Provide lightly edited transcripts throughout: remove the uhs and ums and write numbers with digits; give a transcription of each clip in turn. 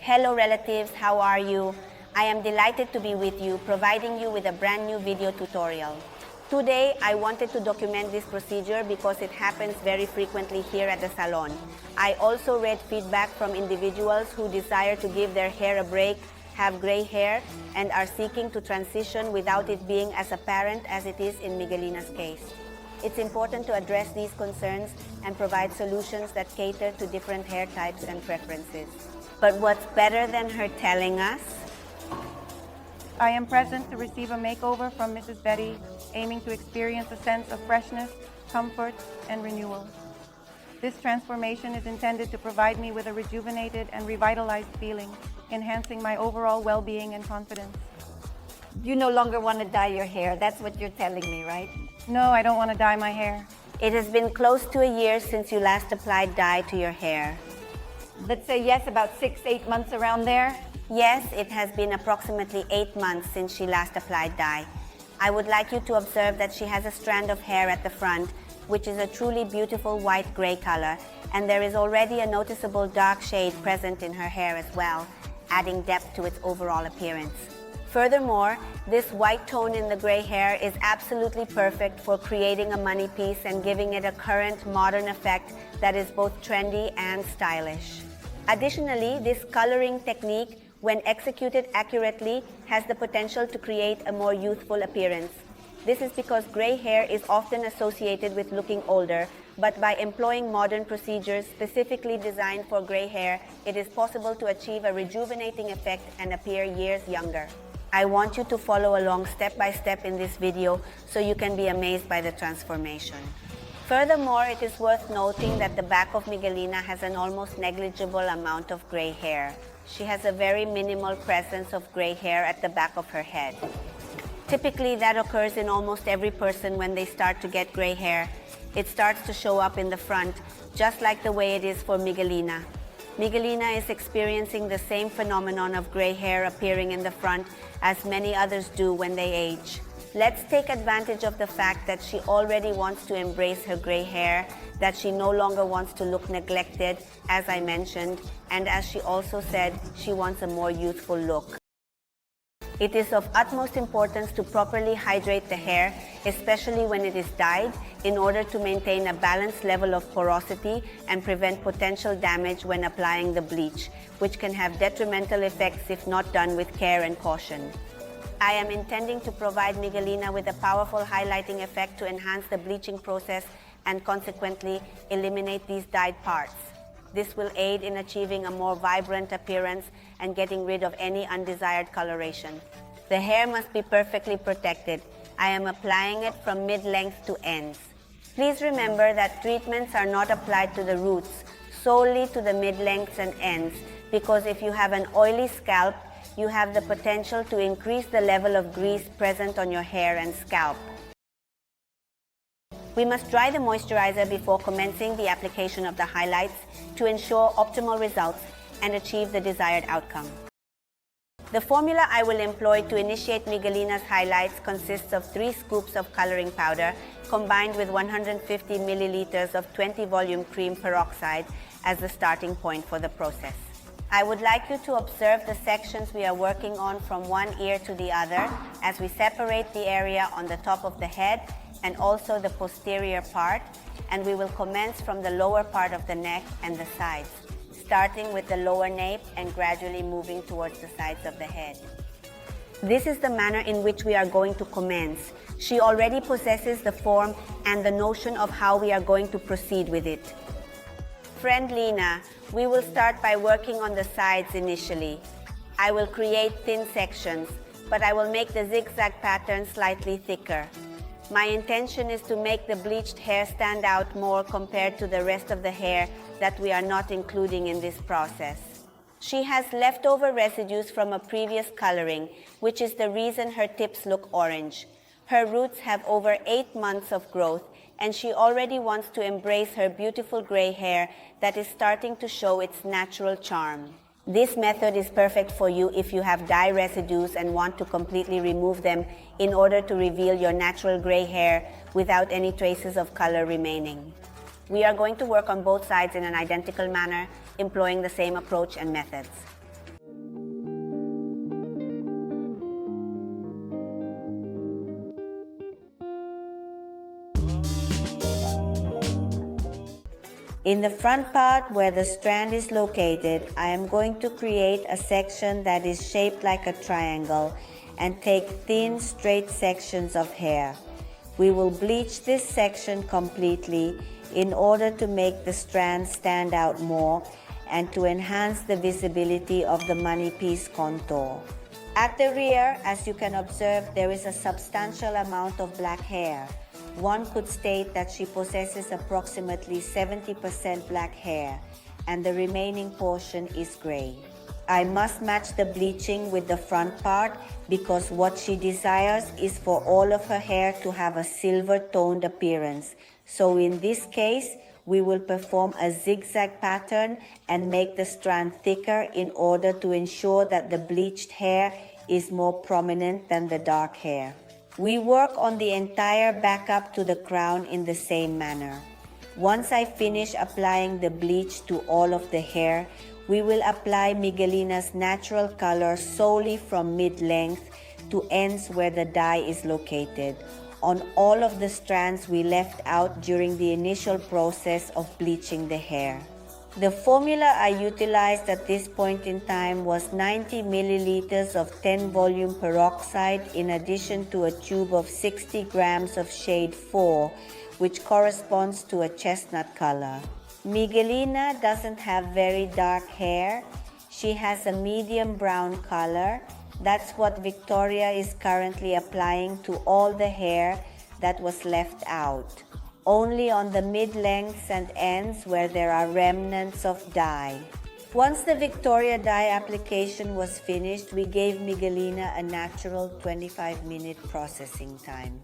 Hello relatives, how are you? I am delighted to be with you, providing you with a brand new video tutorial. Today, I wanted to document this procedure because it happens very frequently here at the salon. I also read feedback from individuals who desire to give their hair a break, have gray hair, and are seeking to transition without it being as apparent as it is in Miguelina's case. It's important to address these concerns and provide solutions that cater to different hair types and preferences. But what's better than her telling us? I am present to receive a makeover from Mrs. Betty, aiming to experience a sense of freshness, comfort, and renewal. This transformation is intended to provide me with a rejuvenated and revitalized feeling, enhancing my overall well-being and confidence. You no longer want to dye your hair, that's what you're telling me, right? No, I don't want to dye my hair. It has been close to a year since you last applied dye to your hair. Let's say yes, about 6-8 months around there. Yes, it has been approximately 8 months since she last applied dye. I would like you to observe that she has a strand of hair at the front, which is a truly beautiful white-gray color, and there is already a noticeable dark shade present in her hair as well, adding depth to its overall appearance. Furthermore, this white tone in the gray hair is absolutely perfect for creating a money piece and giving it a current, modern effect that is both trendy and stylish. Additionally, this coloring technique, when executed accurately, has the potential to create a more youthful appearance. This is because gray hair is often associated with looking older, but by employing modern procedures specifically designed for gray hair, it is possible to achieve a rejuvenating effect and appear years younger. I want you to follow along step by step in this video so you can be amazed by the transformation. Furthermore, it is worth noting that the back of Miguelina has an almost negligible amount of gray hair. She has a very minimal presence of gray hair at the back of her head. Typically, that occurs in almost every person when they start to get gray hair. It starts to show up in the front, just like the way it is for Miguelina. Miguelina is experiencing the same phenomenon of gray hair appearing in the front as many others do when they age. Let's take advantage of the fact that she already wants to embrace her gray hair, that she no longer wants to look neglected, as I mentioned, and as she also said, she wants a more youthful look. It is of utmost importance to properly hydrate the hair, especially when it is dyed, in order to maintain a balanced level of porosity and prevent potential damage when applying the bleach, which can have detrimental effects if not done with care and caution. I am intending to provide Miguelina with a powerful highlighting effect to enhance the bleaching process and consequently eliminate these dyed parts. This will aid in achieving a more vibrant appearance and getting rid of any undesired coloration. The hair must be perfectly protected. I am applying it from mid-length to ends. Please remember that treatments are not applied to the roots, solely to the mid-lengths and ends, because if you have an oily scalp, you have the potential to increase the level of grease present on your hair and scalp. We must dry the moisturizer before commencing the application of the highlights to ensure optimal results and achieve the desired outcome. The formula I will employ to initiate Miguelina's highlights consists of 3 scoops of coloring powder combined with 150 milliliters of 20 volume cream peroxide as the starting point for the process. I would like you to observe the sections we are working on from one ear to the other as we separate the area on the top of the head and also the posterior part, and we will commence from the lower part of the neck and the sides, starting with the lower nape and gradually moving towards the sides of the head. This is the manner in which we are going to commence. She already possesses the form and the notion of how we are going to proceed with it. Friend Lina, we will start by working on the sides initially. I will create thin sections, but I will make the zigzag pattern slightly thicker. My intention is to make the bleached hair stand out more compared to the rest of the hair that we are not including in this process. She has leftover residues from a previous coloring, which is the reason her tips look orange. Her roots have over 8 months of growth, and she already wants to embrace her beautiful gray hair that is starting to show its natural charm. This method is perfect for you if you have dye residues and want to completely remove them in order to reveal your natural gray hair without any traces of color remaining. We are going to work on both sides in an identical manner, employing the same approach and methods. In the front part where the strand is located, I am going to create a section that is shaped like a triangle and take thin, straight sections of hair. We will bleach this section completely in order to make the strand stand out more and to enhance the visibility of the money piece contour. At the rear, as you can observe, there is a substantial amount of black hair. One could state that she possesses approximately 70% black hair, and the remaining portion is gray. I must match the bleaching with the front part because what she desires is for all of her hair to have a silver-toned appearance. So in this case, we will perform a zigzag pattern and make the strand thicker in order to ensure that the bleached hair is more prominent than the dark hair. We work on the entire back up to the crown in the same manner. Once I finish applying the bleach to all of the hair, we will apply Miguelina's natural color solely from mid-length to ends where the dye is located, on all of the strands we left out during the initial process of bleaching the hair. The formula I utilized at this point in time was 90 milliliters of 10 volume peroxide in addition to a tube of 60 grams of shade 4, which corresponds to a chestnut color. Miguelina doesn't have very dark hair. She has a medium brown color. That's what Victoria is currently applying to all the hair that was left out. Only on the mid-lengths and ends where there are remnants of dye. Once the Victoria dye application was finished, we gave Miguelina a natural 25-minute processing time.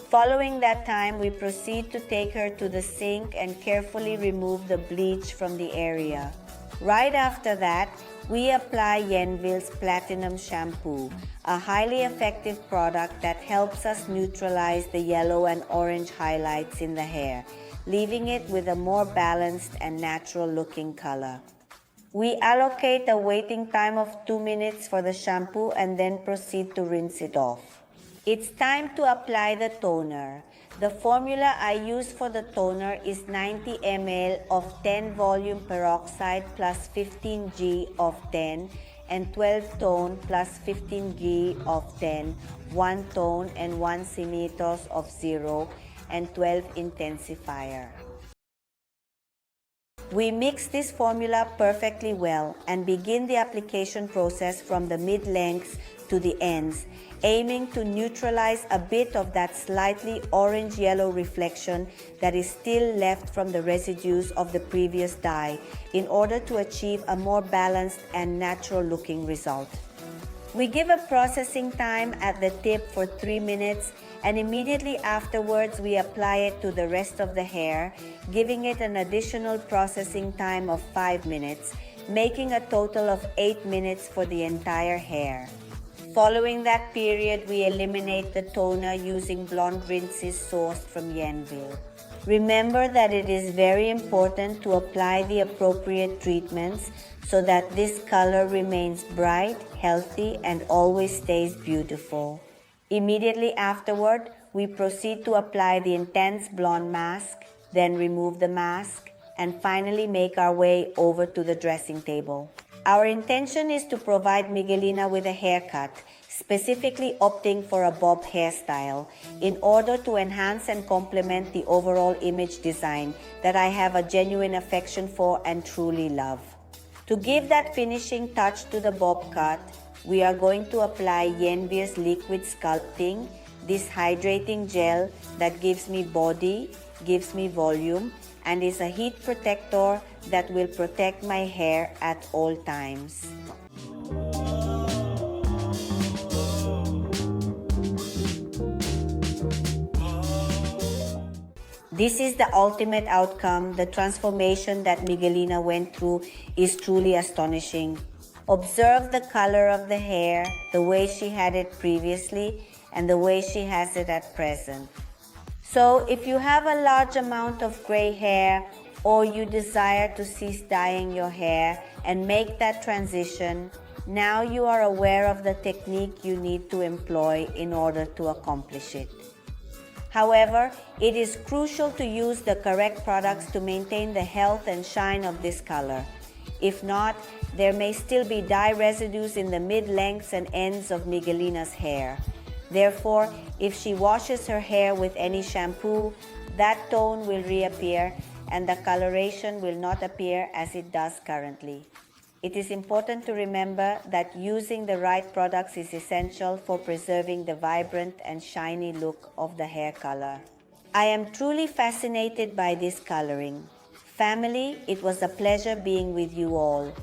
Following that time, we proceed to take her to the sink and carefully remove the bleach from the area. Right after that, we apply Yenville's Platinum Shampoo, a highly effective product that helps us neutralize the yellow and orange highlights in the hair, leaving it with a more balanced and natural looking color. We allocate a waiting time of 2 minutes for the shampoo and then proceed to rinse it off. It's time to apply the toner. The formula I use for the toner is 90 ml of 10 volume peroxide plus 15 G of 10 and 12 tone plus 15 G of 10, 1 tone and 1 semitos of 0 and 12 intensifier. We mix this formula perfectly well and begin the application process from the mid-lengths to the ends, aiming to neutralize a bit of that slightly orange-yellow reflection that is still left from the residues of the previous dye in order to achieve a more balanced and natural-looking result. We give a processing time at the tip for 3 minutes and immediately afterwards we apply it to the rest of the hair, giving it an additional processing time of 5 minutes, making a total of 8 minutes for the entire hair. Following that period, we eliminate the toner using blonde rinses sourced from Yenville. Remember that it is very important to apply the appropriate treatments so that this color remains bright, healthy, and always stays beautiful. Immediately afterward, we proceed to apply the intense blonde mask, then remove the mask, and finally make our way over to the dressing table. Our intention is to provide Miguelina with a haircut, specifically opting for a bob hairstyle, in order to enhance and complement the overall image design that I have a genuine affection for and truly love. To give that finishing touch to the bob cut, we are going to apply Yenville's Liquid Sculpting, this hydrating gel that gives me body, gives me volume, and is a heat protector that will protect my hair at all times. This is the ultimate outcome. The transformation that Miguelina went through is truly astonishing. Observe the color of the hair, the way she had it previously, and the way she has it at present. So if you have a large amount of gray hair or you desire to cease dyeing your hair and make that transition, now you are aware of the technique you need to employ in order to accomplish it. However, it is crucial to use the correct products to maintain the health and shine of this color. If not, there may still be dye residues in the mid-lengths and ends of Miguelina's hair. Therefore, if she washes her hair with any shampoo, that tone will reappear and the coloration will not appear as it does currently. It is important to remember that using the right products is essential for preserving the vibrant and shiny look of the hair color. I am truly fascinated by this coloring. Family, it was a pleasure being with you all.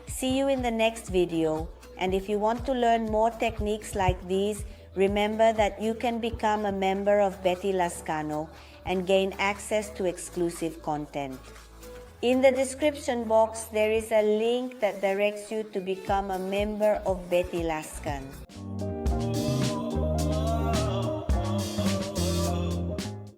See you in the next video, and if you want to learn more techniques like these, remember that you can become a member of Betty Lascano and gain access to exclusive content. In the description box, there is a link that directs you to become a member of Betty Lascan.